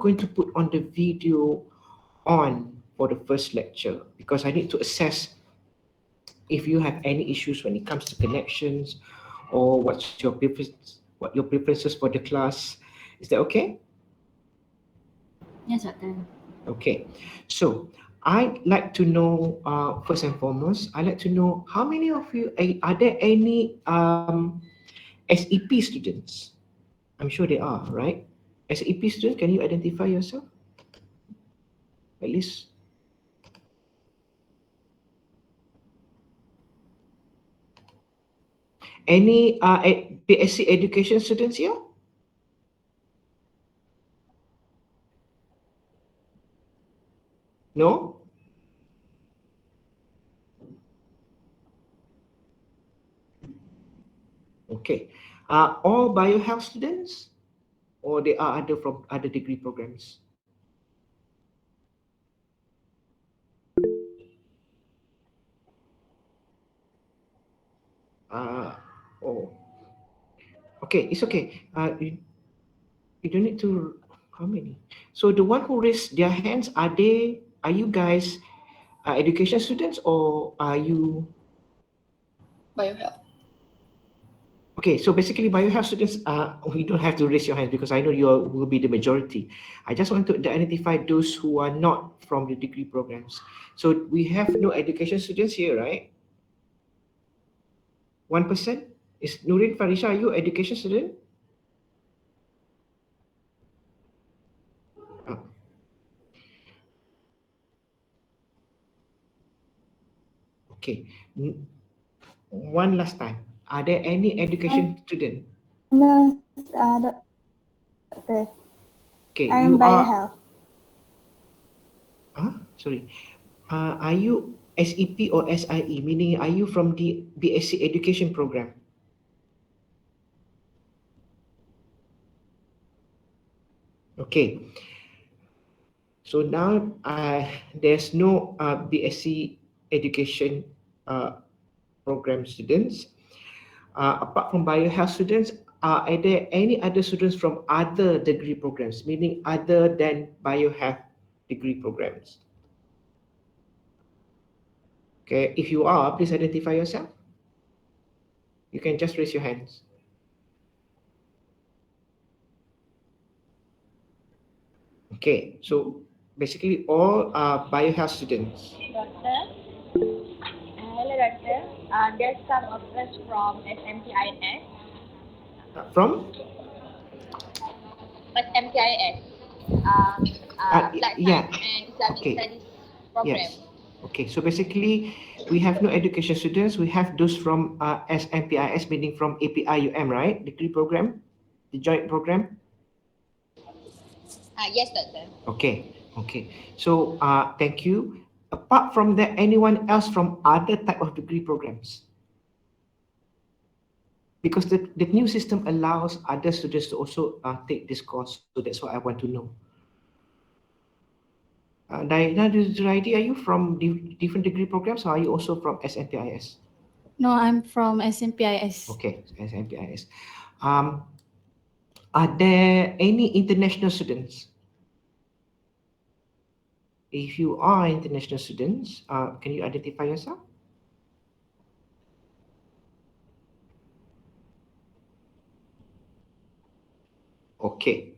going to put on the video on for the first lecture because I need to assess if you have any issues when it comes to connections or what your preferences for the class. Is that okay? Yes, Doctor. Okay. So I'd like to know, first and foremost, I'd like to know how many of you, are there any SEP students? I'm sure there are, right? SEP students, can you identify yourself? At least. Any PSC education students here? No? Okay. Are all biohealth students or they are other from other degree programs? Uh, oh, okay, it's okay. You don't need to, how many? So the one who raised their hands, are you guys education students or are you? Biohealth. Okay, so basically biohealth students, you don't have to raise your hand because I know will be the majority. I just want to identify those who are not from the degree programs. So we have no education students here, right? 1%? Is Nurin Farisha, are you education student? Oh, okay. One last time. Are there any education student? No, Doctor. Okay, I'm you are, biohealth. sorry. Are you SEP or SIE? Meaning, are you from the BSc education program? Okay. So now there's no BSc education uh, program students. Apart from biohealth students, are there any other students from other degree programs, meaning other than biohealth degree programs? Okay, if you are, please identify yourself. You can just raise your hands. Okay, so basically all are biohealth students. Doctor. Hello, Doctor. There's some of us from SMPIS. From? SMPIS. Applied Yeah, Science and Islamic okay, Studies program. yes. Okay, so basically we have no education students. We have those from SMPIS, meaning from APIUM, right? Degree program, the joint program. Yes, Doctor. Okay, okay. So thank you. Apart from that, anyone else from other type of degree programs? Because the new system allows other students to also take this course. So that's what I want to know. Diana Zuraidi, are you from different degree programs or are you also from SMPIS? No, I'm from SMPIS. Okay, SMPIS. Um, are there any international students? If you are international students, can you identify yourself? Okay.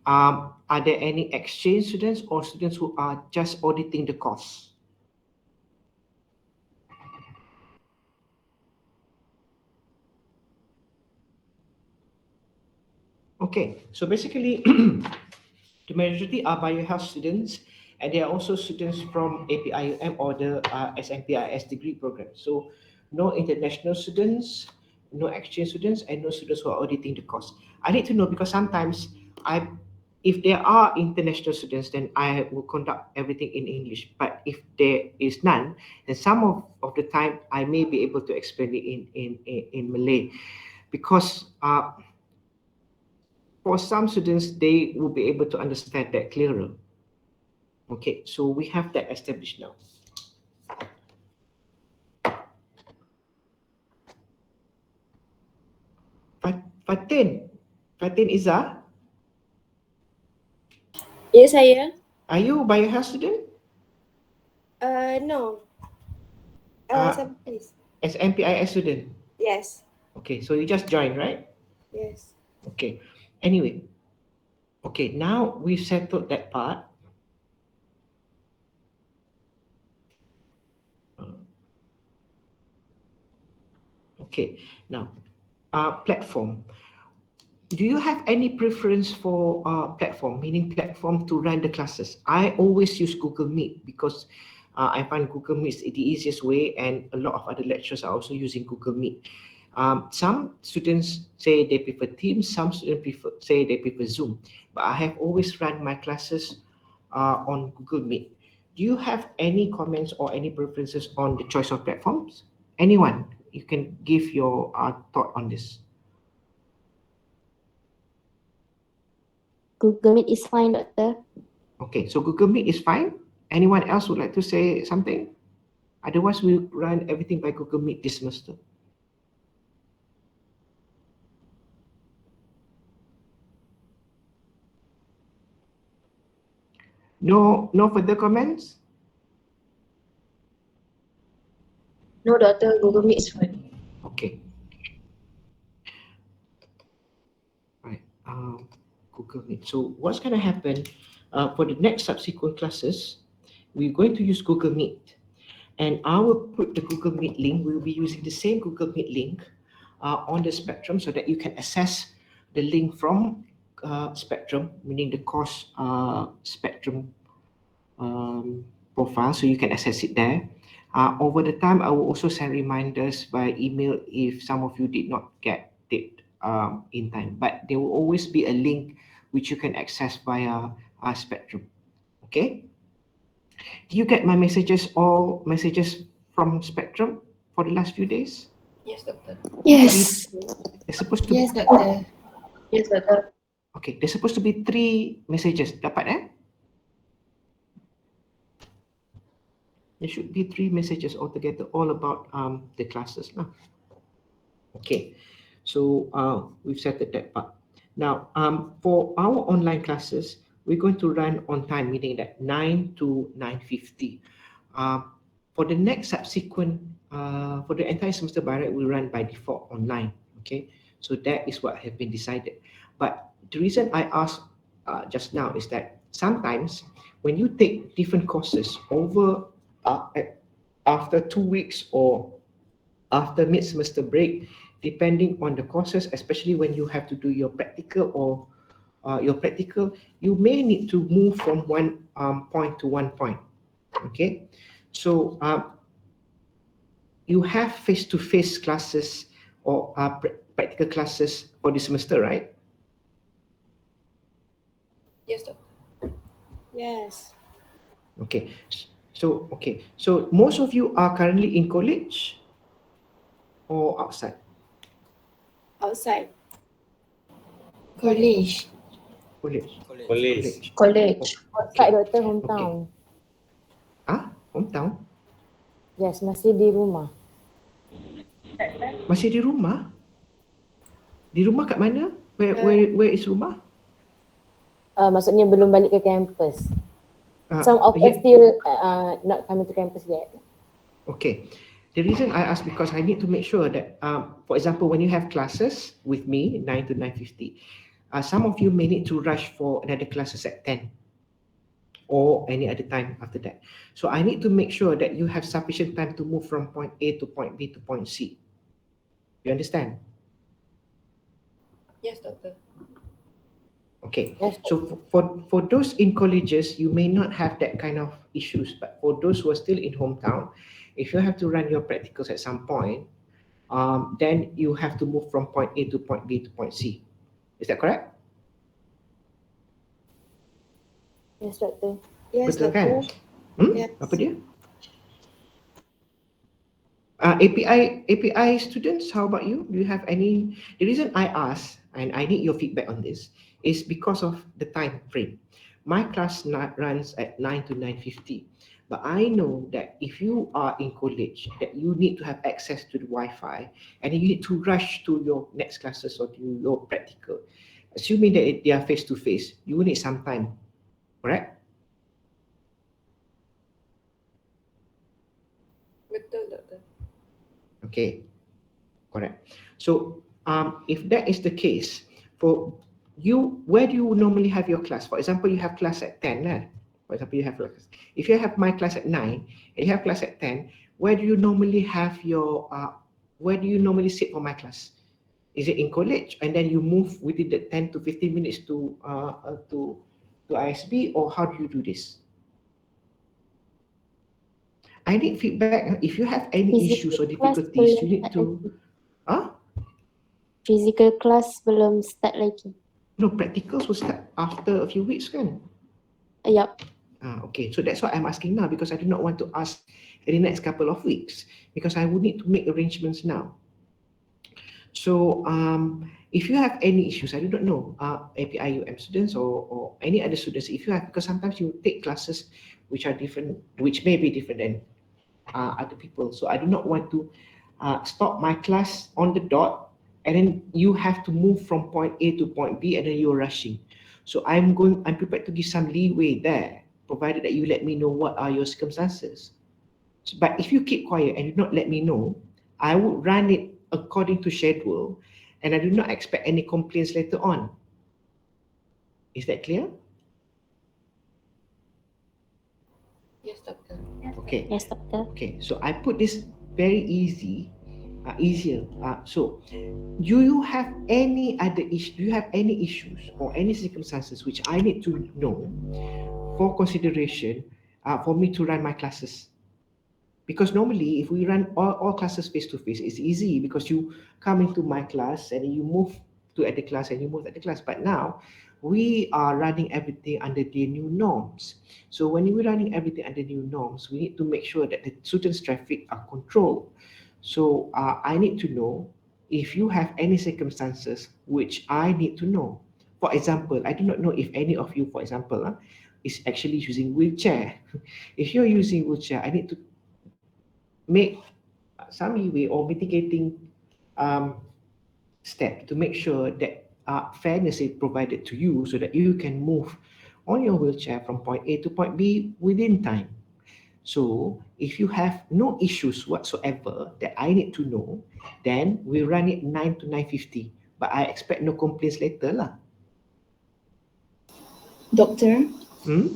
Are there any exchange students or students who are just auditing the course? Okay, so basically, the majority are biohealth students, and there are also students from APIUM or the SMPIS degree program. So, no international students, no exchange students, and no students who are auditing the course. I need to know because sometimes if there are international students, then I will conduct everything in English. But if there is none, then some of the time I may be able to explain it in Malay, because for some students, they will be able to understand that clearer. Okay, so we have that established now. Fatin, Fatin Izzah, Yes, saya. Are you biohealth student? No. Uh, Some please. SMPIS student? Yes. Okay, so you just joined, right? Yes. Okay. Anyway, okay, now we've settled that part. Okay, now, platform. Do you have any preference for platform, meaning platform to run the classes? I always use Google Meet because I find Google Meet is the easiest way, and a lot of other lecturers are also using Google Meet. Some students say they prefer Teams, some students say they prefer Zoom, but I have always run my classes on Google Meet. Do you have any comments or any preferences on the choice of platforms? Anyone, you can give your thought on this. Google Meet is fine, Doctor. Okay, so Google Meet is fine. Anyone else would like to say something? Otherwise, we'll run everything by Google Meet this semester. No further comments? No, Doctor. Google Meet is fine. Okay. Right. Google Meet. So what's going to happen for the next subsequent classes, we're going to use Google Meet. And I will put the Google Meet link. We'll be using the same Google Meet link on the Spectrum so that you can access the link from Spectrum, meaning the course Spectrum profile, so you can access it there. Over the time, I will also send reminders by email if some of you did not get it in time. But there will always be a link which you can access via Spectrum. Okay? Do you get my messages, all messages from Spectrum for the last few days? Yes, Doctor. Yes. They're supposed to Yes, Doctor. Yes, Doctor. Okay, there's supposed to be 3 messages. Dapat There should be 3 messages altogether, all about the classes. Okay, so we've settled that part. Now, for our online classes, we're going to run on time, meaning that 9 to 9:50. For the next subsequent, for the entire semester by right, we run by default online. Okay, so that is what has been decided. But the reason I asked just now is that sometimes when you take different courses over after 2 weeks or after mid-semester break, depending on the courses, especially when you have to do your practical or you may need to move from one point to one point. Okay, so you have face-to-face classes or practical classes for this semester, right? Yes, Doctor. Yes. Okay, so most of you are currently in college or outside? Outside. College. College. College. Outside, Doctor, hometown. Hometown? Yes, masih di rumah. Masih di rumah? Di rumah kat mana? Where is rumah? Maksudnya belum balik ke campus. Some of us still not coming to campus yet. Okay. The reason I ask because I need to make sure that, for example, when you have classes with me, 9 to 9:50, some of you may need to rush for another classes at 10 or any other time after that. So I need to make sure that you have sufficient time to move from point A to point B to point C. You understand? Yes, Doctor. Okay, Yes. so for those in colleges, you may not have that kind of issues, but for those who are still in hometown, if you have to run your practicals at some point, then you have to move from point A to point B to point C. Is that correct? Yes, Doctor. Yes, Betul kan? Doctor. Yes. Apa dia? API students, how about you? Do you have any? The reason I ask, and I need your feedback on this, is because of the time frame. My class runs at 9 to 9:50, but I know that if you are in college, that you need to have access to the Wi-Fi, and you need to rush to your next classes or to your practical. Assuming that they are face to face, you will need some time correct? Betul, Doktor. Okay, correct. So if that is the case, for you, where do you normally have your class? For example, you have class at 10, lah. For example, you have class. If you have my class at 9 and you have class at 10, where do you normally have your, where do you normally sit for my class? Is it in college and then you move within the 10 to 15 minutes to ISB, or how do you do this? I need feedback. If you have any issues or Physical class difficulties, you belum need start to, lagi. huh? Physical class belum start lagi. No, practicals will start after a few weeks, kan? Yup. Okay, so that's what I'm asking now, because I do not want to ask in the next couple of weeks, because I would need to make arrangements now. So if you have any issues, I do not know, APIUM students or any other students, if you have, because sometimes you take classes which are different, which may be different than other people. So I do not want to stop my class on the dot and then you have to move from point A to point B and then you're rushing. So I'm prepared to give some leeway there, provided that you let me know what are your circumstances. But if you keep quiet and you not let me know, I would run it according to schedule and I do not expect any complaints later on. Is that clear? Yes, Doktor. Okay. Yes, Doctor. Okay, so I put this very easier. So, do you have any other issue? Do you have any issues or any circumstances which I need to know for consideration for me to run my classes? Because normally, if we run all classes face to face, it's easy because you come into my class and you move to other class and you move to other class. But now, we are running everything under the new norms. So when we're running everything under new norms, we need to make sure that the students' traffic are controlled. So I need to know if you have any circumstances which I need to know. For example, I do not know if any of you, for example, is actually using wheelchair. If you're using wheelchair, I need to make some leeway or mitigating step to make sure that fairness is provided to you so that you can move on your wheelchair from point A to point B within time. So if you have no issues whatsoever that I need to know, then we run it 9 to 9:50. But I expect no complaints later lah. Doctor, Hmm?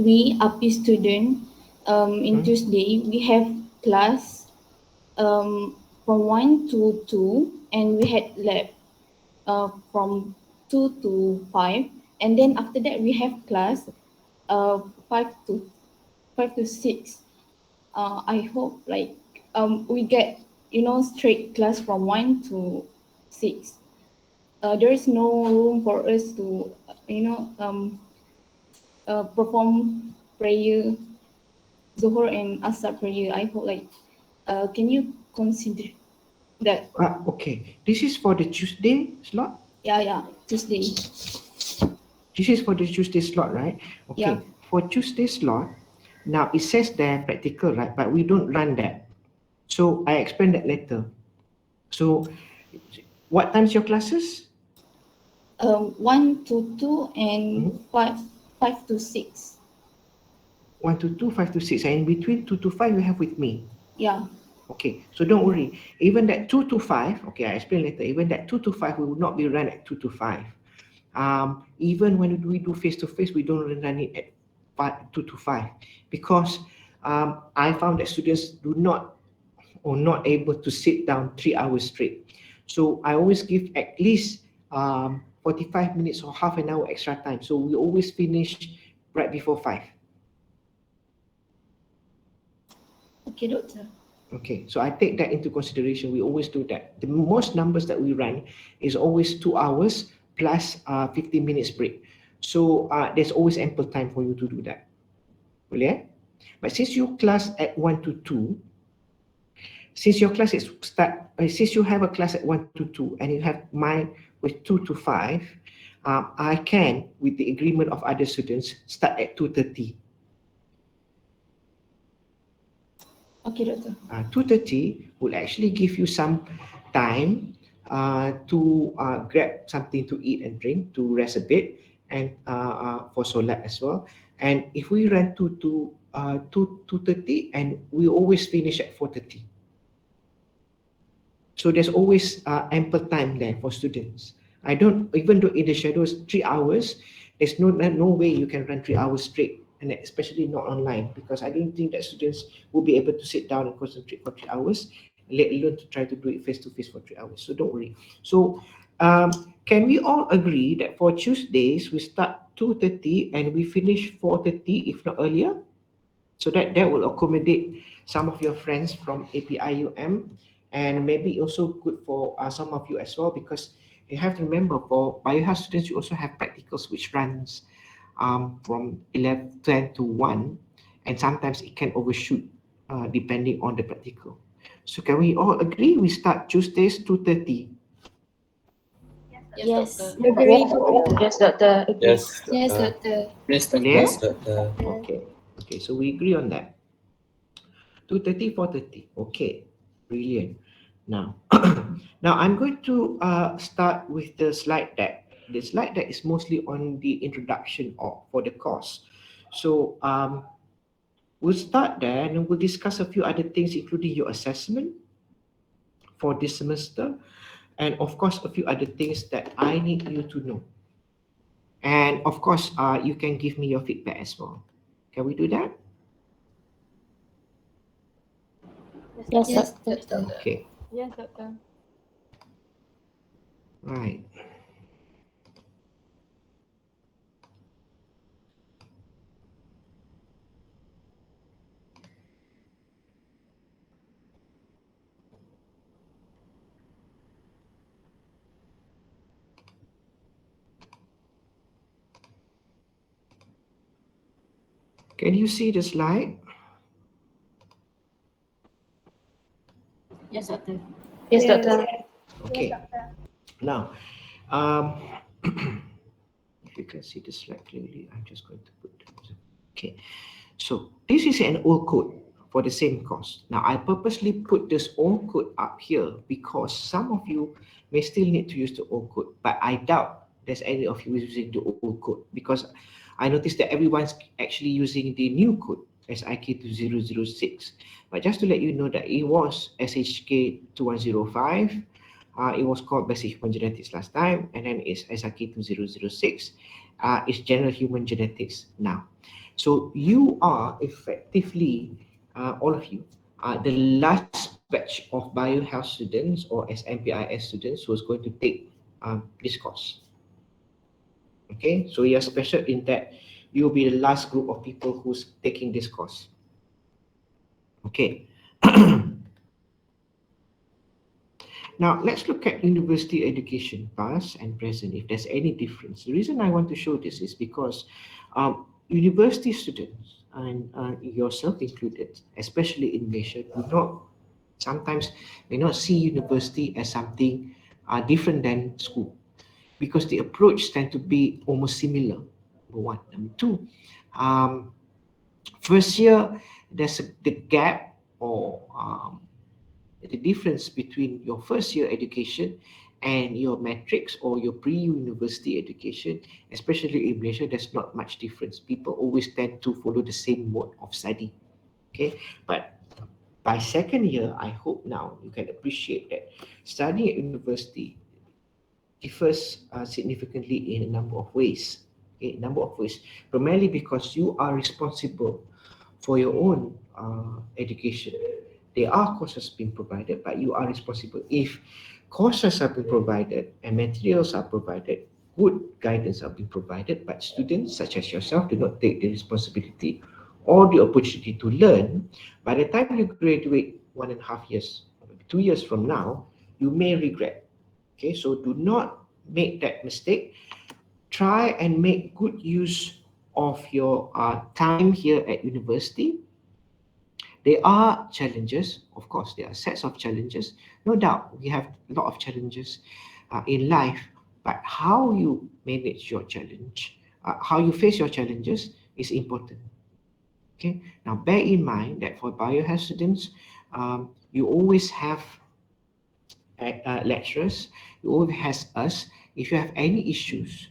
we AP student in Tuesday we have class from 1 to 2 and we had lab from 2 to 5 and then after that we have class 5 to 6. I hope like we get straight class from 1 to 6. There is no room for us to perform prayer, Zuhur and Asar prayer. I hope like can you consider that? Okay, this is for the Tuesday slot. Yeah, Tuesday. This is for the Tuesday slot, right? Okay, Yeah. for Tuesday slot, now it says there practical, right? But we don't run that. So I explain that later. So what time's your classes? 1 to 2 and 5 to 6. 1 to 2, 5 to 6, and in between 2 to 5 you have with me. Yeah. Okay, so don't worry. Even that 2 to 5, okay, I explain later. Even that 2 to 5 we will not be run at 2 to 5. Even when we do face to face, we don't run it at 2 to 5 because I found that students do not or not able to sit down 3 hours straight. So I always give at least 45 minutes or half an hour extra time. So we always finish right before 5. Okay, Doctor. Okay, so I take that into consideration. We always do that. The most numbers that we run is always 2 hours plus 15 minutes break. So there's always ample time for you to do that. Boleh? But since your class at 1 to 2, since your class is since you have a class at 1 to 2 and you have mine with 2 to 5, I can, with the agreement of other students, start at 2:30. Okay, Doctor. 2:30 will actually give you some time to grab something to eat and drink, to rest a bit, and for solat as well. And if we run to 2:30, and we always finish at 4:30. So there's always ample time there for students. I don't, even though in the shadows 3 hours, there's no way you can run 3 hours straight, and especially not online, because I don't think that students will be able to sit down and concentrate for 3 hours, let alone to try to do it face to face for 3 hours. So don't worry. So can we all agree that for Tuesdays we start 2:30 and we finish 4:30, if not earlier? So that will accommodate some of your friends from APIUM, and maybe also good for some of you as well, because you have to remember, for biohealth students you also have practicals which runs from 10 to 1, and sometimes it can overshoot depending on the practical. So can we all agree we start Tuesdays 2:30? Yes. Doctor. Agree. Yes, Doctor. Yes, Yes, Doctor. Doctor. Yes, Doctor. Clear? Yes, Doctor. Okay, so we agree on that. 2:30, 4:30. Okay, brilliant. Now, now I'm going to start with the slide deck. The slide deck is mostly on the introduction for the course. So we'll start there, and we'll discuss a few other things, including your assessment for this semester, and of course a few other things that I need you to know. And of course, you can give me your feedback as well. Can we do that? Yes, Yes, Doctor. Doctor. Okay, Yes, Doctor. right. Can you see the slide? Yes, Doctor. Yes, Doctor. Okay. Yes, Doctor. Now, if you can see the slide clearly, I'm just going to put. Okay. So this is an old code for the same course. Now, I purposely put this old code up here because some of you may still need to use the old code, but I doubt there's any of you using the old code, because I noticed that everyone's actually using the new code as IK2006. But just to let you know that it was SHK 2105. It was called Basic Human Genetics last time, and then it's SRK 2006. It's General Human Genetics now. So you are effectively, all of you, the last batch of biohealth students or SMPIS students who is going to take this course. Okay, so you're special in that you'll be the last group of people who's taking this course. Okay. Now, let's look at university education, past and present, if there's any difference. The reason I want to show this is because university students, and yourself included, especially in Malaysia, sometimes may not see university as something different than school, because the approach tend to be almost similar, number one. Number two, first year, there's the gap, or the difference between your first year education and your matrix or your pre-university education, especially in Malaysia, there's not much difference. People always tend to follow the same mode of study. Okay, but by second year, I hope now you can appreciate that studying at university differs significantly in a number of ways. Okay, number of ways, primarily because you are responsible for your own education. There are courses being provided, but you are responsible. If courses are being provided and materials are provided, good guidance are being provided, but students such as yourself do not take the responsibility or the opportunity to learn, by the time you graduate 1.5 years, 2 years from now, you may regret. Okay, so do not make that mistake. Try and make good use of your time here at university. There are challenges, of course, there are sets of challenges. No doubt, we have a lot of challenges in life, but how you manage your challenge, how you face your challenges is important. Okay, now bear in mind that for biohealth students, you always have lecturers, you always have us. If you have any issues,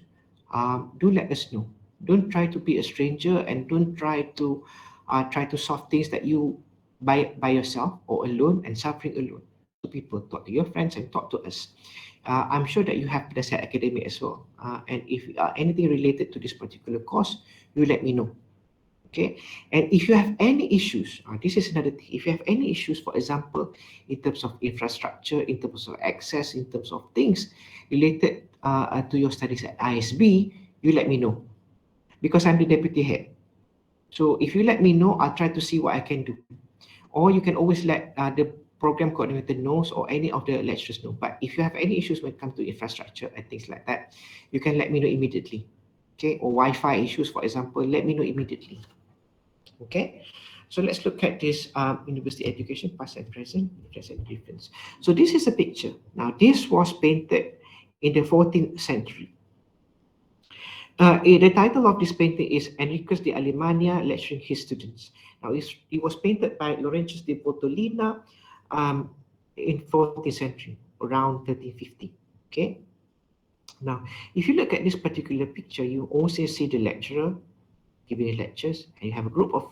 do let us know. Don't try to be a stranger, and don't try to solve things that you by yourself or alone and suffering alone. To people, talk to your friends and talk to us. I'm sure that you have Penasihat Academy as well. And if anything related to this particular course, you let me know. Okay, and if you have any issues, this is another thing. If you have any issues, for example, in terms of infrastructure, in terms of access, in terms of things related to your studies at ISB, you let me know, because I'm the deputy head. So if you let me know, I'll try to see what I can do. Or you can always let the program coordinator knows, or any of the lecturers know. But if you have any issues when it comes to infrastructure and things like that, you can let me know immediately. Okay, or Wi-Fi issues, for example, let me know immediately. Okay, so let's look at this university education, past and present, if there's any difference. So this is a picture. Now, this was painted in the 14th century. The title of this painting is Enricus de Alemania lecturing his students. Now, it was painted by Laurentius de Bortolina in 14th century, around 1350. Okay. Now, if you look at this particular picture, you also see the lecturer giving lectures, and you have a group of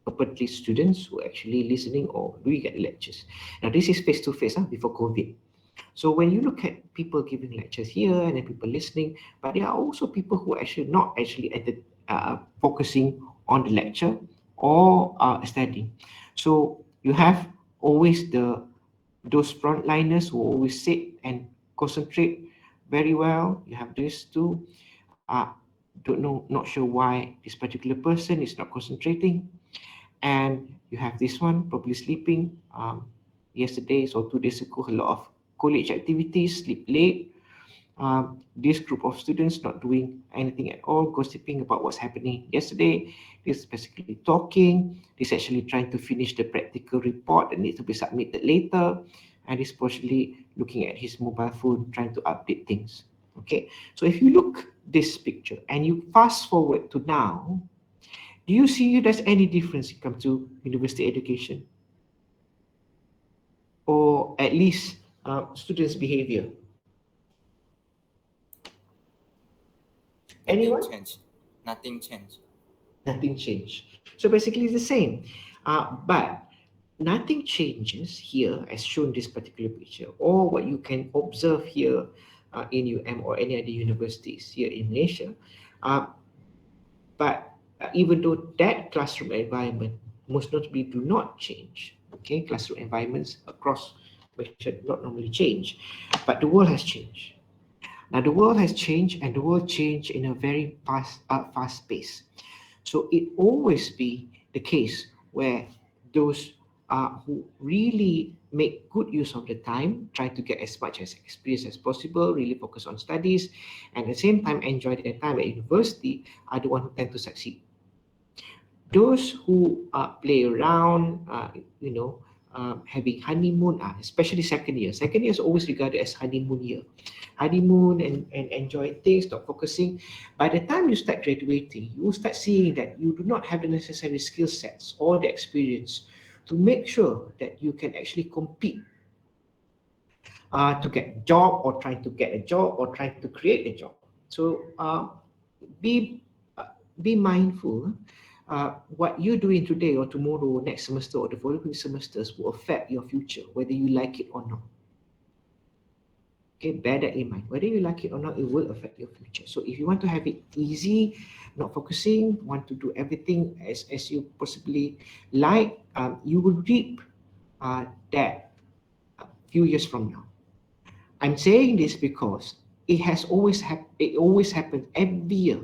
apparently students who are actually listening or doing the lectures. Now, this is face-to-face before COVID. So when you look at people giving lectures here and then people listening, but there are also people who are actually not actually focusing on the lecture or studying. So you have always those frontliners who always sit and concentrate very well. You have these two. Don't know, not sure why this particular person is not concentrating. And you have this one probably sleeping. Yesterday or 2 days ago, a lot of college activities, sleep late. This group of students not doing anything at all, gossiping about what's happening yesterday. This basically talking. This actually trying to finish the practical report that needs to be submitted later. And this partially looking at his mobile phone, trying to update things. Okay, so if you look this picture and you fast forward to now, do you see there's any difference when it comes to university education? Or at least students' behavior? Anyone? Nothing changed. Nothing changed. Nothing changed. So basically it's the same. But nothing changes here as shown in this particular picture, or what you can observe here in UM or any other universities here in Malaysia. But even though that classroom environment most notably do not change, okay, classroom environments across Malaysia do not normally change, but the world has changed. Now the world has changed, and the world changed in a very fast pace. So it always be the case where those who really make good use of the time, try to get as much as experience as possible, really focus on studies, and at the same time enjoy their time at university, are the ones who tend to succeed. Those who play around, having honeymoon, especially second year. Second year is always regarded as honeymoon year. Honeymoon and enjoy things, not focusing. By the time you start graduating, you will start seeing that you do not have the necessary skill sets or the experience to make sure that you can actually compete to get a job, or trying to get a job, or trying to create a job. So be mindful. What you're doing today or tomorrow, next semester, or the following semesters will affect your future, whether you like it or not. Okay, bear that in mind. Whether you like it or not, it will affect your future. So if you want to have it easy, not focusing, want to do everything as you possibly like, you will reap that a few years from now. I'm saying this because it always happens every year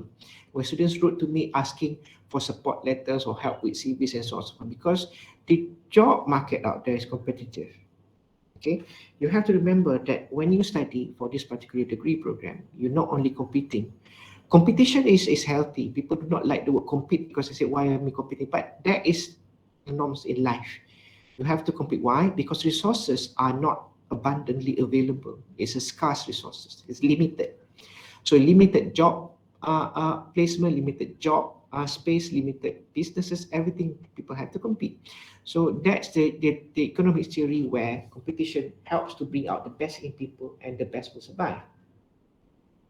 where students wrote to me asking for support letters or help with CVs and so on, because the job market out there is competitive. Okay, you have to remember that when you study for this particular degree program, you're not only competing. Competition is healthy. People do not like the word compete because they say, why am I competing? But that is the norms in life. You have to compete. Why? Because resources are not abundantly available. It's a scarce resources. It's limited. So limited job placement, limited job space, limited businesses, everything, people have to compete. So that's the economic theory where competition helps to bring out the best in people and the best will survive.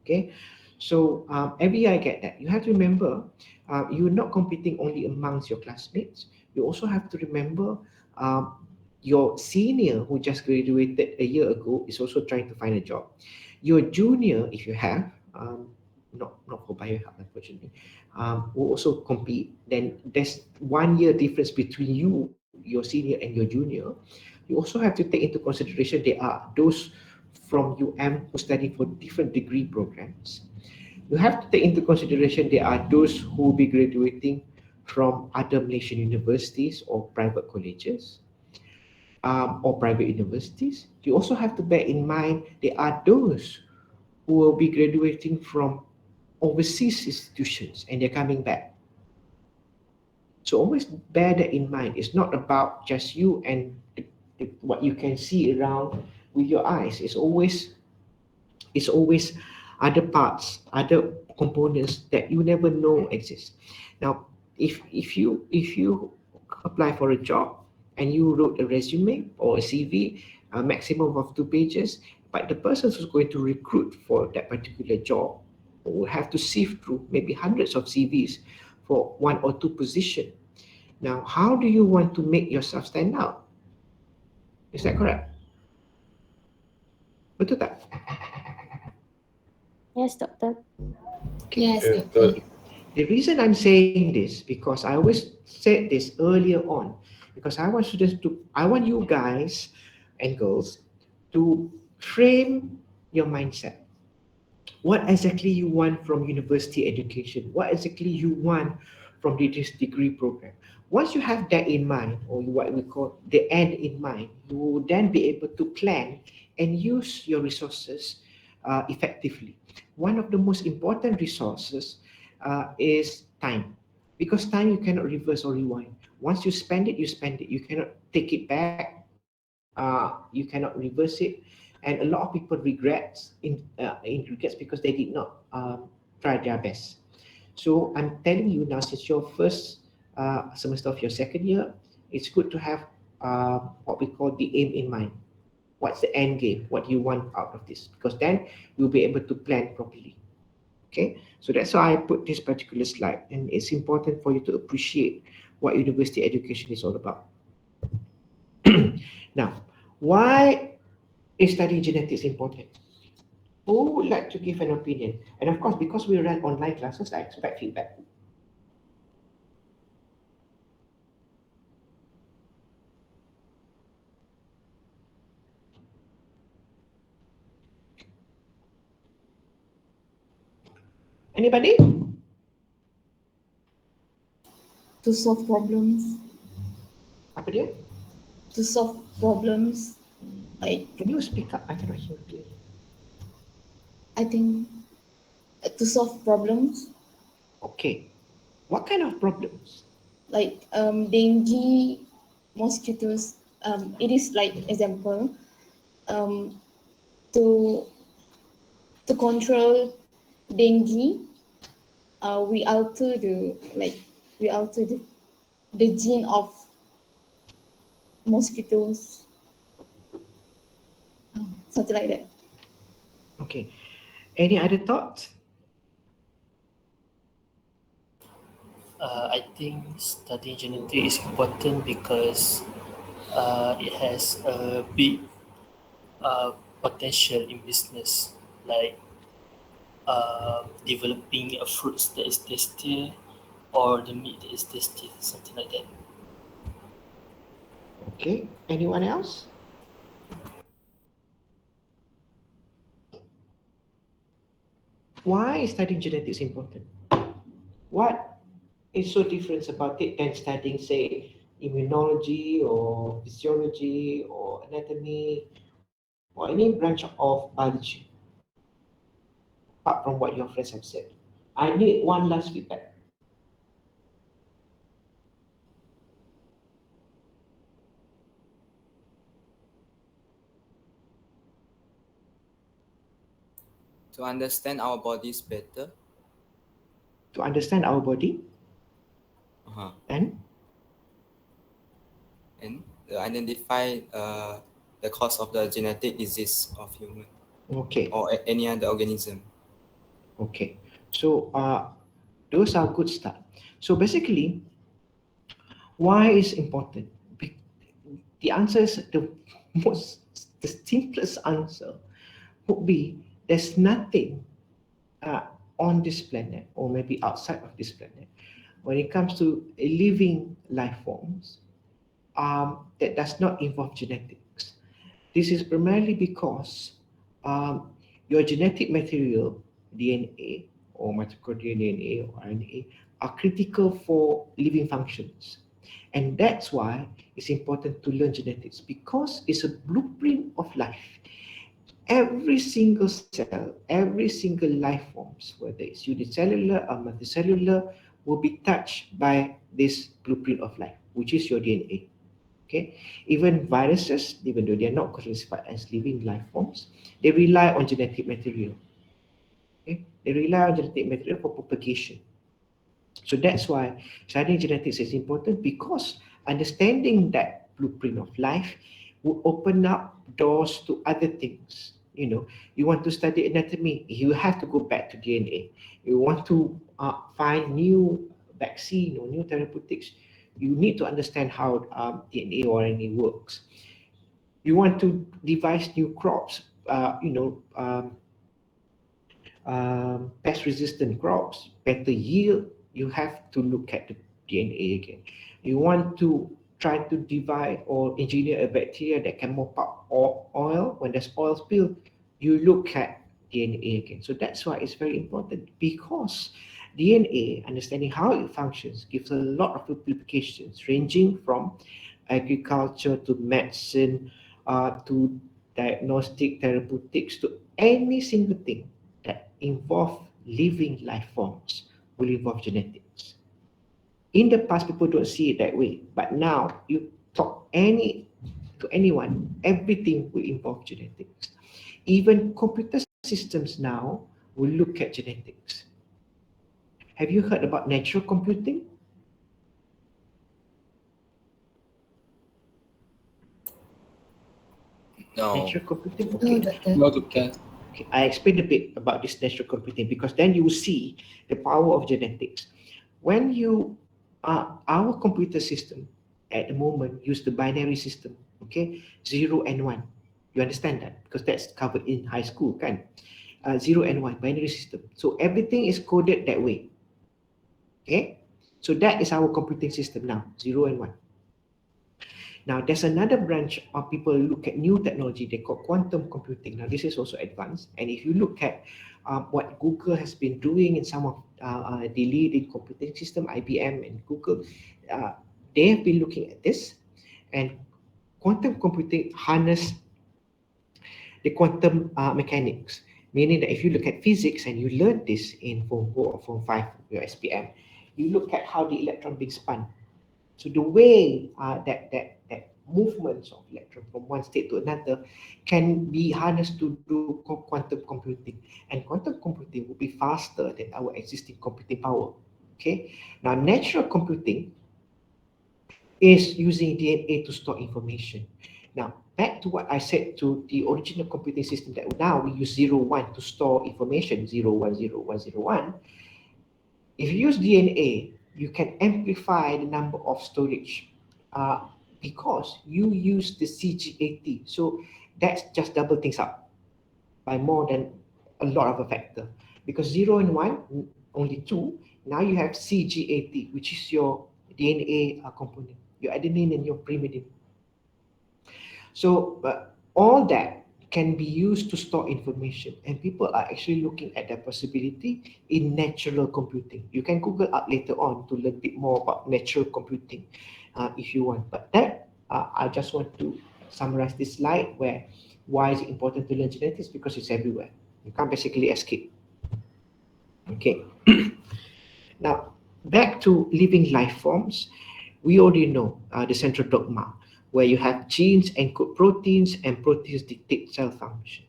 Okay, So every year I get that. You have to remember, you're not competing only amongst your classmates. You also have to remember your senior who just graduated a year ago is also trying to find a job. Your junior, if you have, not for biohealth, unfortunately, will also compete. Then there's 1 year difference between you, your senior, and your junior. You also have to take into consideration there are those from UM who study for different degree programs. You have to take into consideration there are those who will be graduating from other Malaysian universities or private colleges or private universities. You also have to bear in mind there are those who will be graduating from overseas institutions and they're coming back. So always bear that in mind. It's not about just you and what you can see around with your eyes. It's always other parts, other components that you never know exist. Now, if you apply for a job and you wrote a resume or a CV, a maximum of 2 pages, but the person who's going to recruit for that particular job will have to sift through maybe hundreds of CVs for 1 or 2 position. Now, how do you want to make yourself stand out? Is that correct? Betul tak? Yes, doctor. Yes, Yes, doctor. good. The reason I'm saying this because I always said this earlier on because I want you guys and girls to frame your mindset. What exactly you want from university education? What exactly you want from this degree program? Once you have that in mind, or what we call the end in mind, you will then be able to plan and use your resources effectively. One of the most important resources is time, because time you cannot reverse or rewind. Once you spend it, you spend it. You cannot take it back. You cannot reverse it, and a lot of people in regrets because they did not try their best. So I'm telling you now, since your first semester of your second year, it's good to have what we call the aim in mind. What's the end game? What do you want out of this? Because then you'll be able to plan properly. Okay, so that's why I put this particular slide, and it's important for you to appreciate what university education is all about. Now, why is studying genetics important? Who would like to give an opinion? And of course, because we run online classes, I expect feedback. Anybody? To solve problems. Apa dia? To solve problems. Like, Can you speak up? I cannot hear you clearly. I think to solve problems Okay. What kind of problems? like dengue, mosquitoes. It is like example um, to control dengue. We alter the gene of mosquitoes, something like that. Okay. Any other thoughts? I think studying genetics is important because it has a big potential in business, like developing a fruit that is tasty or the meat that is tasty, something like that. Okay. Anyone else? Why is studying genetics important? What is so different about it than studying, say, immunology or physiology or anatomy or any branch of biology, apart from what your friends have said? I need one last feedback. To understand our bodies better. To understand our body Uh-huh. and And identify the cause of the genetic disease of human okay. or any other organism. Okay, so those are good start. So basically, why is important? The answer is the simplest answer would be there's nothing uh, on this planet or maybe outside of this planet when it comes to living life forms that does not involve genetics. This is primarily because um, your genetic material, DNA or mitochondrial DNA or RNA, are critical for living functions. And that's why it's important to learn genetics because it's a blueprint of life. Every single cell, every single life forms, whether it's unicellular or multicellular, will be touched by this blueprint of life, which is your DNA. Okay, even viruses, even though they are not classified as living life forms, they rely on genetic material. Okay, they rely on genetic material for propagation. So that's why studying genetics is important because understanding that blueprint of life will open up doors to other things. You know, you want to study anatomy, you have to go back to DNA. You want to find new vaccine or new therapeutics, you need to understand how DNA or RNA works. You want to devise new crops, pest resistant crops, better yield, you have to look at the DNA again. You want to try to divide or engineer a bacteria that can mop up oil. When there's oil spill, you look at DNA again. So that's why it's very important because DNA, understanding how it functions, gives a lot of applications ranging from agriculture to medicine to diagnostic therapeutics to any single thing that involve living life forms will involve genetics. In the past, people don't see it that way, but now you talk to anyone, everything will involve genetics. Even computer systems now will look at genetics. Have you heard about natural computing? No. Natural computing? No, Okay. Doctor. No, Doctor. Okay, I explained a bit about this natural computing because then you will see the power of genetics. When you our computer system at the moment use the binary system, okay, 0 and 1. You understand that because that's covered in high school, kan? 0 and 1 binary system. So everything is coded that way. Okay, so that is our computing system now, 0 and 1. Now, there's another branch of people look at new technology they call quantum computing. Now, this is also advanced. And if you look at what Google has been doing in some of the leading computing system, IBM and Google, they have been looking at this. And quantum computing harness the quantum mechanics, meaning that if you look at physics and you learn this in Form 4 or Form 5, your SPM, you look at how the electron being spun. So the way that movements of electron from one state to another can be harnessed to do quantum computing, and quantum computing will be faster than our existing computing power. Okay. Now, natural computing is using DNA to store information. Now, back to what I said to the original computing system that now we use 0, 1 to store information, 0, 1, 0, 1, 0, 1. If you use DNA, you can amplify the number of storage because you use the CGAT. So that's just double things up by more than a lot of a factor. Because 0 and 1, only 2. Now you have CGAT, which is your DNA component, your adenine and your pyrimidine. So all that can be used to store information, and people are actually looking at that possibility in natural computing. You can Google up later on to learn a bit more about natural computing if you want. But that I just want to summarize this slide where why is it important to learn genetics? Because it's everywhere. You can't basically escape. Okay. Now back to living life forms. We already know the central dogma, where you have genes encode proteins and proteins dictate cell function.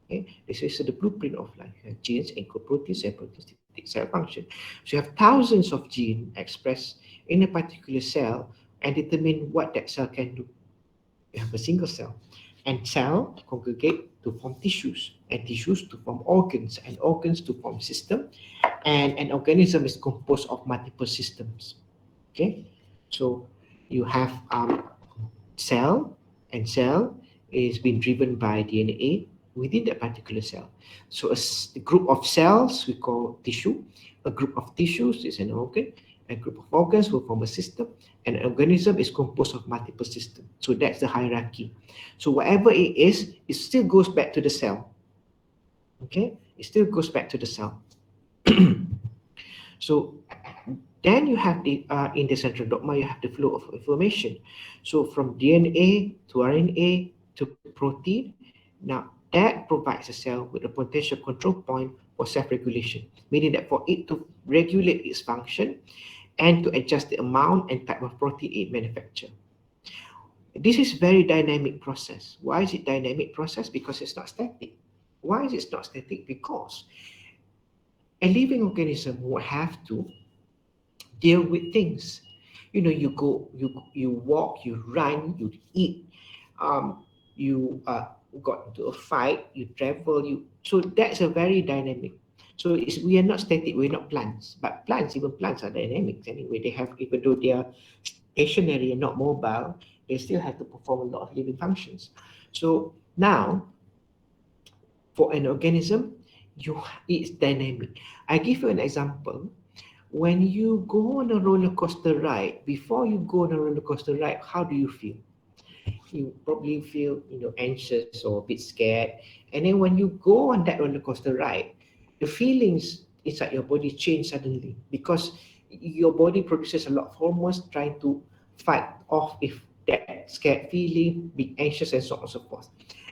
Okay? This is the blueprint of life. You have genes encode proteins and proteins dictate cell function. So you have thousands of genes expressed in a particular cell and determine what that cell can do. You have a single cell, and cell congregate to form tissues, and tissues to form organs, and organs to form system, and an organism is composed of multiple systems. Okay, so you have cell, and cell is being driven by DNA within that particular cell. So a group of cells we call tissue, a group of tissues is an organ, a group of organs will form a system, and an organism is composed of multiple systems. So that's the hierarchy. So whatever it is, it still goes back to the cell. Okay, it still goes back to the cell. So then you have the in the central dogma, you have the flow of information. So from DNA to RNA to protein, now that provides a cell with a potential control point for self-regulation, meaning that for it to regulate its function and to adjust the amount and type of protein it manufactures. This is very dynamic process. Why is it dynamic process? Because it's not static. Why is it not static? Because a living organism will have to deal with things. You know, you go, you walk, you run, you eat, you got into a fight, you travel, so that's a very dynamic. So we are not static, we're not plants, but even plants are dynamic anyway. They have, even though they are stationary and not mobile, they still have to perform a lot of living functions. So now, for an organism, it's dynamic. I give you an example. When you go on a roller coaster ride, before you go on a roller coaster ride, how do you feel? You probably feel, anxious or a bit scared. And then when you go on that roller coaster ride, the feelings inside your body change suddenly, because your body produces a lot of hormones trying to fight off if that scared feeling, be anxious, and so on and so forth.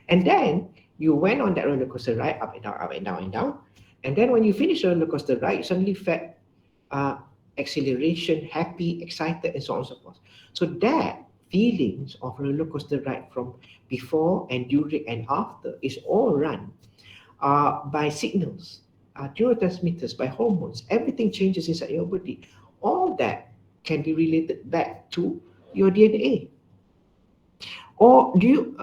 And then you went on that roller coaster ride, up and down, up and down and down. And then when you finish the roller coaster ride, you suddenly felt acceleration, happy, excited, and so on and so forth. So that feelings of roller coaster ride from before and during and after is all run by signals, neurotransmitters, by hormones. Everything changes inside your body. All that can be related back to your DNA. Or do you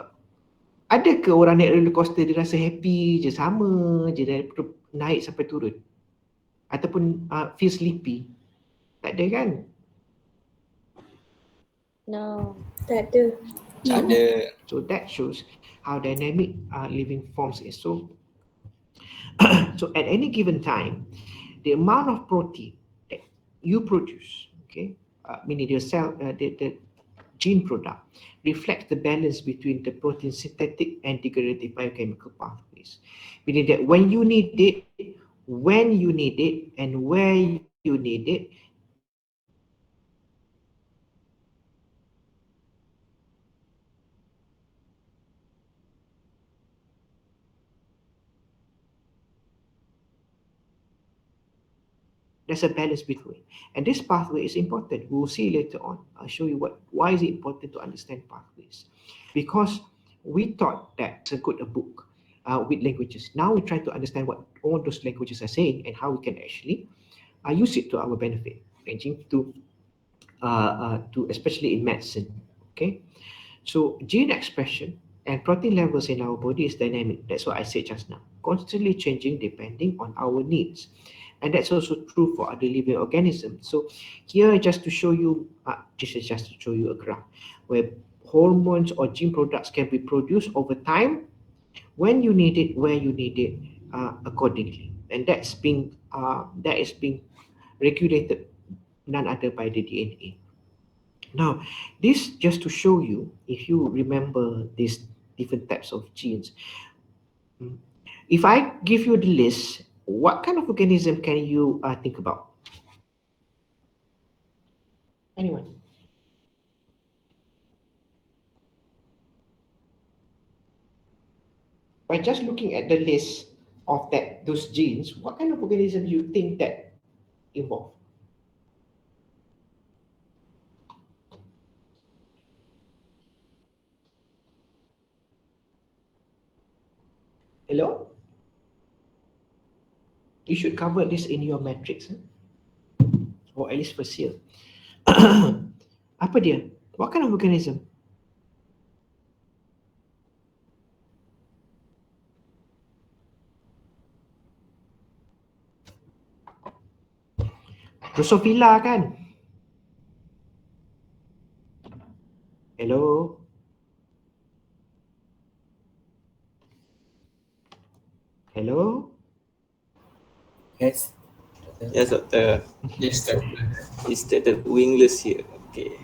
ada ke orang naik roller coaster dia rasa happy je, sama je dari naik sampai turun, ataupun feel sleepy? Tak ada kan? No. Tak ada. Ada. So that shows how dynamic living forms is. So so at any given time, the amount of protein that you produce, okay, meaning your cell, the gene product, reflects the balance between the protein synthetic and degradative biochemical pathways. Meaning that when you need it, and where you need it, there's a balance between. And this pathway is important. We'll see later on. I'll show you why is it important to understand pathways. Because we thought that's a good book with languages. Now we try to understand what all those languages are saying and how we can actually use it to our benefit, ranging to especially in medicine. Okay, so gene expression and protein levels in our body is dynamic. That's what I said just now, constantly changing depending on our needs. And that's also true for other living organisms. So here, just to show you, this is just to show you a graph where hormones or gene products can be produced over time, when you need it, where you need it, accordingly. And that is being regulated none other by the DNA. Now, this just to show you, if you remember these different types of genes. If I give you the list, what kind of organism can you think about? Anyone? By just looking at the list of those genes, what kind of organism do you think that evolved? Hello? You should cover this in your matrix, or at least first year. Apa dia? What kind of organism? Drosophila kan? Hello? Hello? Yes. Yes, doctor. Yes, sir. Is that the wingless here? Okay.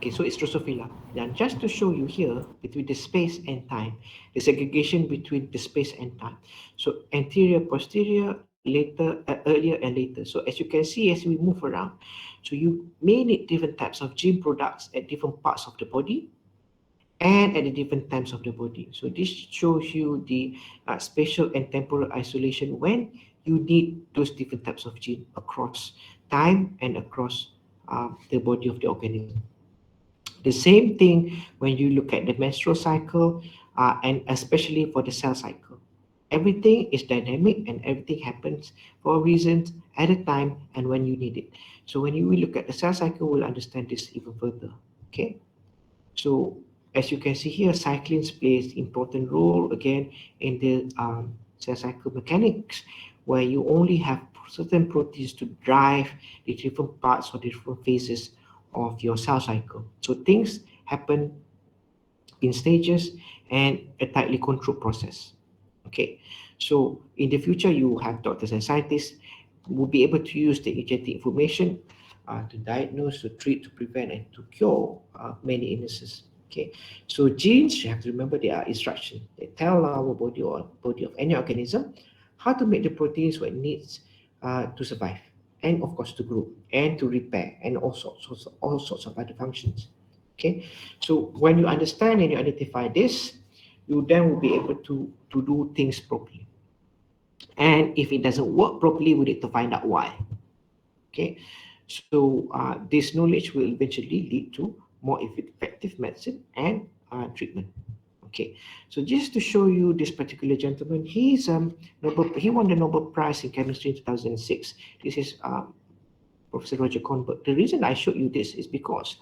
Okay, so it's Drosophila. Now, just to show you here, between the space and time, the segregation between the space and time. So anterior, posterior, later, earlier and later. So as you can see, as we move around, so you may need different types of gene products at different parts of the body and at the different times of the body. So this shows you the spatial and temporal isolation when you need those different types of gene across time and across the body of the organism. The same thing when you look at the menstrual cycle and especially for the cell cycle. Everything is dynamic and everything happens for a reason at a time and when you need it. So when you look at the cell cycle, we'll understand this even further. Okay. So as you can see here, cyclins plays important role again in the cell cycle mechanics, where you only have certain proteins to drive the different parts or different phases of your cell cycle. So things happen in stages and a tightly controlled process. Okay, so in the future, you have doctors and scientists who will be able to use the genetic information to diagnose, to treat, to prevent, and to cure many illnesses. Okay, so genes, you have to remember, they are instructions. They tell our body or body of any organism how to make the proteins what it needs to survive, and of course to grow and to repair, and all sorts of other functions. Okay, so when you understand and you identify this, you then will be able to do things properly. And if it doesn't work properly, we need to find out why. Okay, so this knowledge will eventually lead to more effective medicine and treatment. Okay, so just to show you this particular gentleman, he won the Nobel Prize in Chemistry in 2006. This is Professor Roger Kornberg. The reason I showed you this is because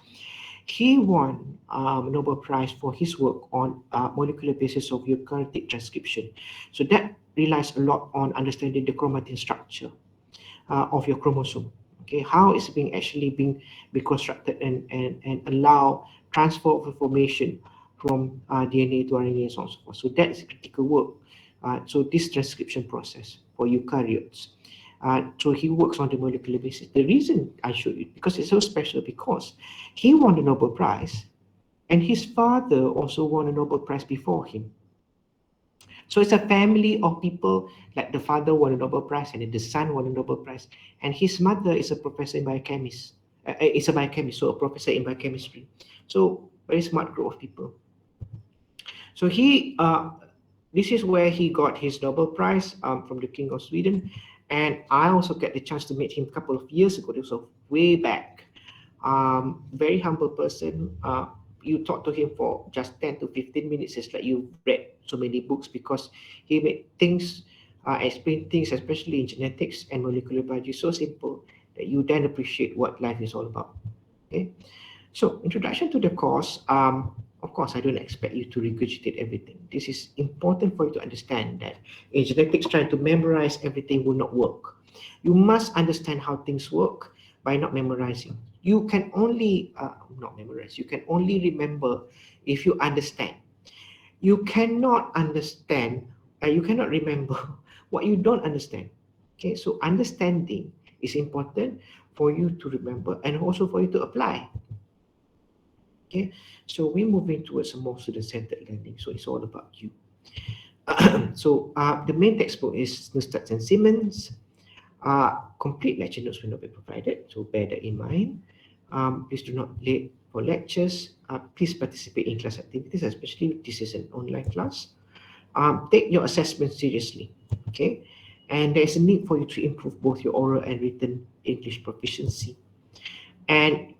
he won Nobel Prize for his work on molecular basis of eukaryotic transcription. So that relies a lot on understanding the chromatin structure of your chromosome. Okay, how it's being constructed and allow transfer of information from DNA to RNA and so on and so forth. So that is critical work. So this transcription process for eukaryotes. So he works on the molecular basis. The reason I showed you, because it's so special, because he won the Nobel Prize and his father also won a Nobel Prize before him. So it's a family of people, like the father won a Nobel Prize and then the son won a Nobel Prize. And his mother is a professor in biochemist. Is a biochemist, so a professor in biochemistry. So very smart group of people. So this is where he got his Nobel Prize from the King of Sweden. And I also get the chance to meet him a couple of years ago. This was way back. Very humble person. You talk to him for just 10 to 15 minutes. It's like you've read so many books, because he made things, explain things, especially in genetics and molecular biology, so simple that you then appreciate what life is all about. Okay. So introduction to the course. Of course, I don't expect you to regurgitate everything. This is important for you to understand that in genetics, trying to memorize everything will not work. You must understand how things work by not memorizing. You can only, not memorize, you can only remember if you understand. You cannot understand, you cannot remember what you don't understand. Okay, so understanding is important for you to remember and also for you to apply. Okay, so we're moving towards a more student-centered learning. So it's all about you. So the main textbook is Neustadt and Simmons. Complete lecture notes will not be provided, so bear that in mind. Please do not late for lectures. Please participate in class activities, especially this is an online class. Take your assessment seriously, okay? And there's a need for you to improve both your oral and written English proficiency. And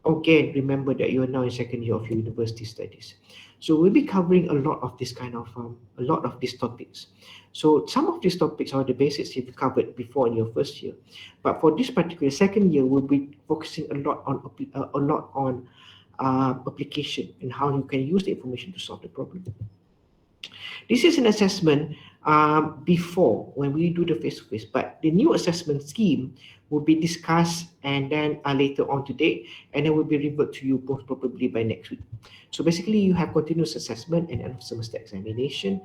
again, remember that you are now in second year of your university studies. So we'll be covering a lot of this kind of, a lot of these topics. So some of these topics are the basics you've covered before in your first year. But for this particular second year, we'll be focusing a lot on application and how you can use the information to solve the problem. This is an assessment before when we do the face-to-face, but the new assessment scheme will be discussed and then later on today, and then will be referred to you most probably by next week. So basically, you have continuous assessment and end of semester examination,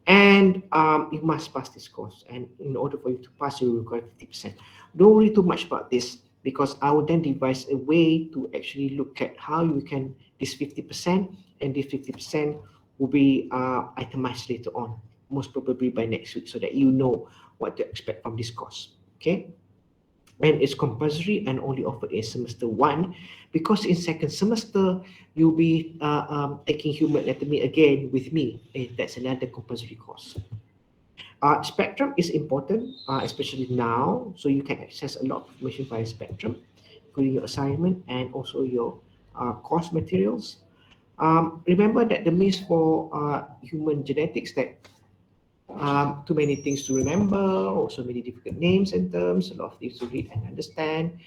and you must pass this course. And in order for you to pass, you require 50%. Don't worry too much about this, because I will then devise a way to actually look at how you can this 50%, and this 50% will be itemized later on, most probably by next week, so that you know what to expect from this course. Okay. And it's compulsory and only offered in semester 1, because in second semester you'll be taking human anatomy again with me. That's another compulsory course. Spectrum is important, especially now, so you can access a lot of information via Spectrum, including your assignment and also your course materials. Remember that the means for human genetics that too many things to remember, or so many difficult names and terms, a lot of things to read and understand,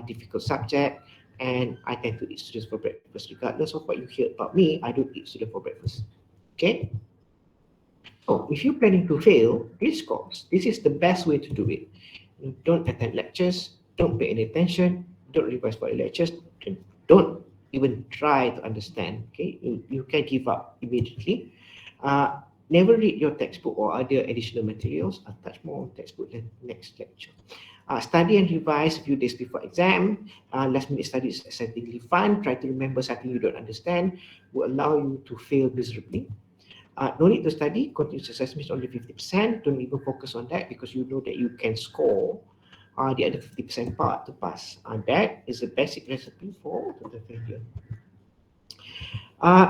difficult subject, and I tend to eat students for breakfast. Regardless of what you hear about me, I don't eat students for breakfast. Okay? So if you're planning to fail this course, this is the best way to do it. You don't attend lectures, don't pay any attention, don't revise for the lectures, don't even try to understand. Okay? You can give up immediately. Never read your textbook or other additional materials. I'll touch more on textbook in the next lecture. Study and revise a few days before exam. Last minute study is excitingly fun. Try to remember something you don't understand, will allow you to fail miserably. No need to study. Continuous assessment is only 50%. Don't even focus on that, because you know that you can score the other 50% part to pass. That is a basic recipe for total failure.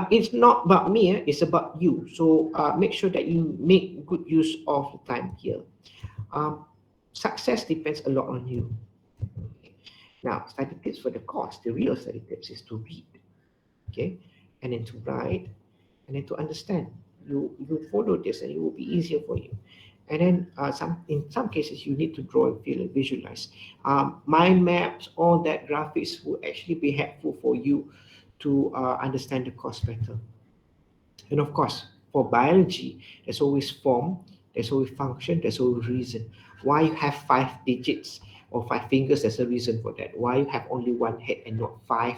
It's not about me, it's about you. So make sure that you make good use of the time here. Success depends a lot on you. Now, study tips for the course. The real study tips is to read, okay, and then to write, and then to understand. You follow this, and it will be easier for you. And then in some cases, you need to draw and feel and visualize. Mind maps, all that graphics will actually be helpful for you to understand the course better. And of course, for biology, there's always form, there's always function, there's always reason. Why you have 5 digits or 5 fingers, there's a reason for that. Why you have only 1 head and not 5,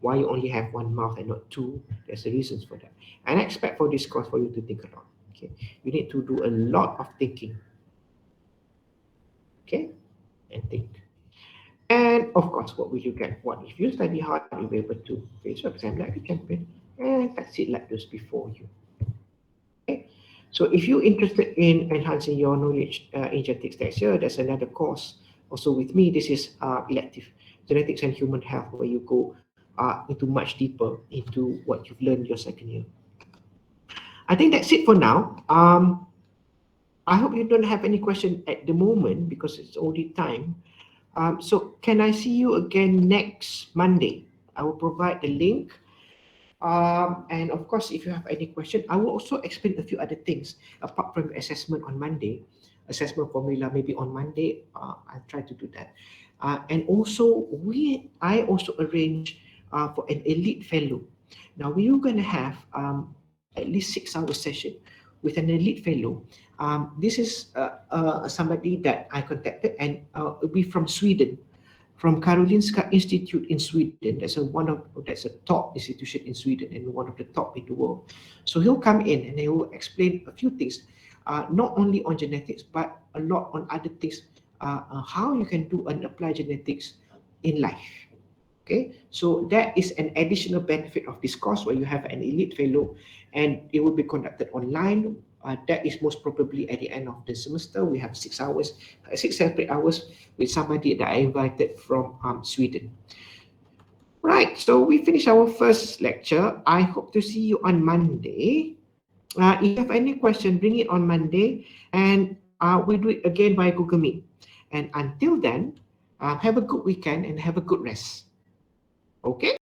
why you only have 1 mouth and not 2, there's a reasons for that. And I expect for this course for you to think a lot. Okay, you need to do a lot of thinking. Okay, and think. And of course, what will you get? What if you study hard, you'll be able to face your exam like a champion and succeed like those before you. Okay. So if you're interested in enhancing your knowledge in genetics next year, there's another course also with me. This is elective genetics and human health, where you go into much deeper into what you've learned your second year. I think that's it for now. I hope you don't have any question at the moment, because it's already time. So can I see you again next Monday? I will provide the link. And of course, if you have any question, I will also explain a few other things apart from assessment on Monday, assessment formula maybe on Monday. I'll try to do that. And also, I also arrange for an elite fellow. Now we are going to have at least 6-hour session with an elite fellow. This is somebody that I contacted, and it'll be from Sweden, from Karolinska Institute in Sweden. That's a top institution in Sweden and one of the top in the world. So he'll come in and he will explain a few things, not only on genetics, but a lot on other things, how you can do and apply genetics in life. Okay, so that is an additional benefit of this course, where you have an elite fellow, and it will be conducted online. That is most probably at the end of the semester. We have 6 hours, 6 separate hours with somebody that I invited from Sweden. Right, so we finished our first lecture. I hope to see you on Monday. If you have any question, bring it on Monday, and we'll do it again by Google Meet. And until then, have a good weekend and have a good rest. Okay?